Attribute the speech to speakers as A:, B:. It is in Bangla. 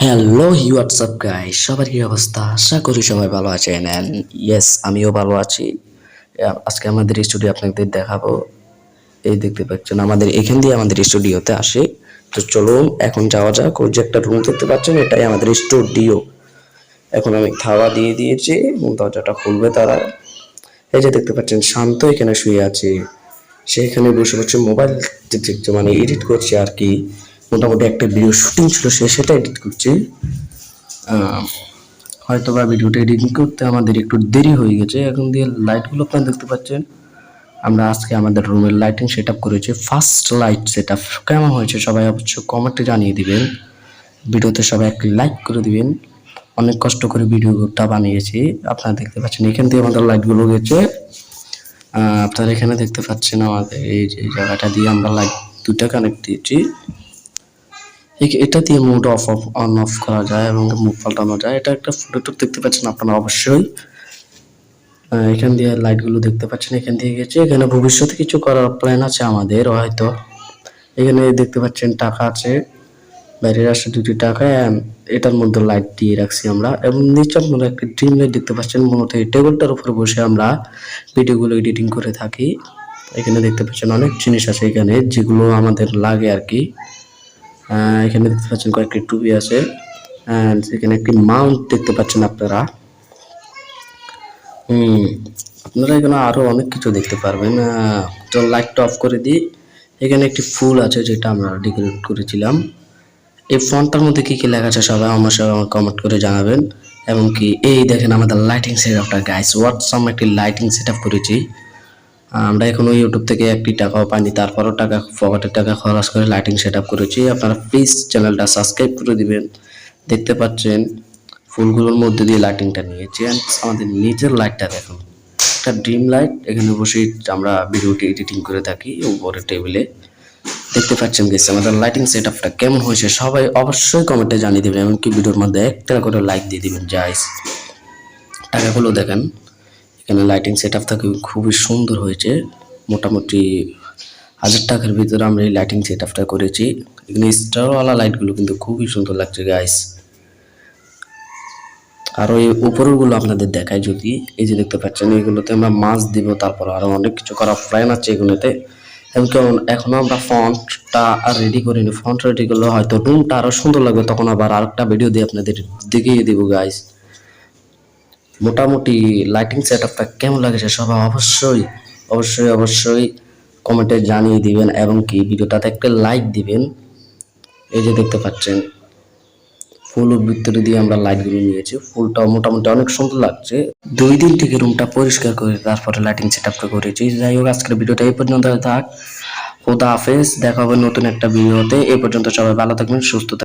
A: হ্যালো হোয়াটসঅ্যাপ গাইস, সবার কি অবস্থা? আশা করি সবাই ভালো আছেন। অ্যান্ড ইয়েস, আমিও ভালো আছি। আজকে আমাদের স্টুডিও আপনাদের দেখাবো। এই দেখতে পাচ্ছেন আমাদের এখান দিয়ে আমাদের স্টুডিওতে আসে। তো চলুন এখন যাওয়া যাক। ওই যে একটা রুম দেখতে পাচ্ছেন, এটাই আমাদের স্টুডিও। এখন আমি থাবা দিয়ে দিয়েছি এবং দরজাটা খুলবে তারা। এই যে দেখতে পাচ্ছেন শান্ত এখানে শুয়ে আছে। সে এখানে বসে বসে মোবাইল দেখছে, মানে এডিট করছে আর কি। মোটামুটি একটা ভিডিও শুটিং ছিল, সে সেটা এডিট করছে। হয়তো বা ভিডিওটা এডিটিং করতে আমাদের একটু দেরি হয়ে গেছে। এখন দিয়ে লাইটগুলো আপনারা দেখতে পাচ্ছেন। আমরা আজকে আমাদের রুমের লাইটিং সেট আপ করেছি। ফার্স্ট লাইট সেট আপ কেমন হয়েছে সবাই অবশ্যই কমেন্টে জানিয়ে দিবেন। ভিডিওতে সবাই একটি লাইক করে দিবেন। অনেক কষ্ট করে ভিডিওটা বানিয়েছি, আপনারা দেখতে পাচ্ছেন। এখান থেকে আমাদের লাইটগুলো গেছে। আপনারা এখানে দেখতে পাচ্ছেন আমাদের এই যে জায়গাটা দিয়ে আমরা লাইট দুটা কানেক্ট দিয়েছি। এটা দিয়ে মুড অফ অন অফ করা যায় এবং মুড পাল্টানো যায়। এটা একটা ফটো দেখতে পাচ্ছেন আপনারা অবশ্যই। এখান দিয়ে লাইটগুলো দেখতে পাচ্ছেন, এখান দিয়ে গেছে। এখানে ভবিষ্যতে কিছু করার প্ল্যান আছে আমাদের হয়তো। এখানে দেখতে পাচ্ছেন টাকা আছে, বাইরের আসে 2টি টাকা। এটার মধ্যে লাইট দিয়ে রাখছি আমরা। এবং নিচে আপনারা একটি ড্রিম লাইট দেখতে পাচ্ছেন। মূলত এই টেবিলটার উপরে বসে আমরা ভিডিওগুলো এডিটিং করে থাকি। এখানে দেখতে পাচ্ছেন অনেক জিনিস আছে এখানে, যেগুলো আমাদের লাগে আর কি। এখানে দেখতে পাচ্ছেন কয়েকটি টুপি আছে। এখানে একটি মাউন্ট দেখতে পাচ্ছেন আপনারা। আপনারা এখানে আরো অনেক কিছু দেখতে পারবেন। তো লাইটটা অফ করে দিই। এখানে একটি ফুল আছে যেটা আমরা ডেকোরেট করেছিলাম। এই ফন্টটার মধ্যে কি কি লেখা আছে সবাই আমার কমেন্ট করে জানাবেন। এবং কি এই দেখেন আমাদের লাইটিং সেটআপটা গাইস, হোয়াটসঅ্যাপ একটি লাইটিং সেটআপ করেছি। আমরা এখনো ইউটিউব থেকে একটি টাকাও পাইনি, তারপরও টাকা পকেটের টাকা খরচ করে লাইটিং সেটআপ করেছি। আপনারা প্লিজ চ্যানেলটা সাবস্ক্রাইব করে দিবেন। দেখতে পাচ্ছেন ফুলগুলোর মধ্যে দিয়ে লাইটিংটা নিয়েছি। আমাদের নিজের লাইটটা দেখুন, একটা ড্রিম লাইট। এখানে বসে আমরা ভিডিওটি এডিটিং করে থাকি উপরে টেবিলে। দেখতে পাচ্ছেন গেছে আমাদের লাইটিং সেটআপটা কেমন হয়েছে সবাই অবশ্যই কমেন্টে জানিয়ে দেবেন। এমনকি ভিডিওর মধ্যে একটা করে লাইক দিয়ে দিবেন। গাইস টাকাগুলো দেখেন, এখানে লাইটিং সেটআপ থাকে খুবই সুন্দর হয়েছে। মোটামুটি 1000 টাকার ভিতরে আমরা এই লাইটিং সেটআপটা করেছি। এখানে স্টারওয়ালা লাইটগুলো কিন্তু খুবই সুন্দর লাগছে গাইস। আর ওই উপরেরগুলো আপনাদের দেখায় যদি, এই যে দেখতে পাচ্ছেন এগুলোতে আমরা মাছ দিব, তারপর আরো অনেক কিছু করার প্ল্যান আছে এগুলোতে। এখনো আমরা ফন্টটা রেডি করিনি। ফন্ট রেডি করলে হয়তো রুমটা আরো সুন্দর লাগবে, তখন আবার আরেকটা ভিডিও দিয়ে আপনাদের দেখিয়ে দিব গাইস। মোটামুটি লাইটিং সেটআপটা কেমন লাগেছে সবাই অবশ্যই অবশ্যই অবশ্যই কমেন্টে জানিয়ে দিবেন এবং কি ভিডিওটাতে একটা লাইক দিবেন। এই যে দেখতে পাচ্ছেন ফুলের ভিতরে দিয়ে আমরা লাইটগুলো নিয়েছি। ফুলটা মোটামুটি অনেক সুন্দর লাগছে। 2 দিন থেকে রুমটা পরিষ্কার করে তারপরে লাইটিং সেটআপটা করেছি। যাই হোক আজকের ভিডিওটা এই পর্যন্ত থাক। খোদা হাফেজ, দেখা হবে নতুন একটা ভিডিওতে। এই পর্যন্ত সবাই ভালো থাকবেন, সুস্থ থাকবেন।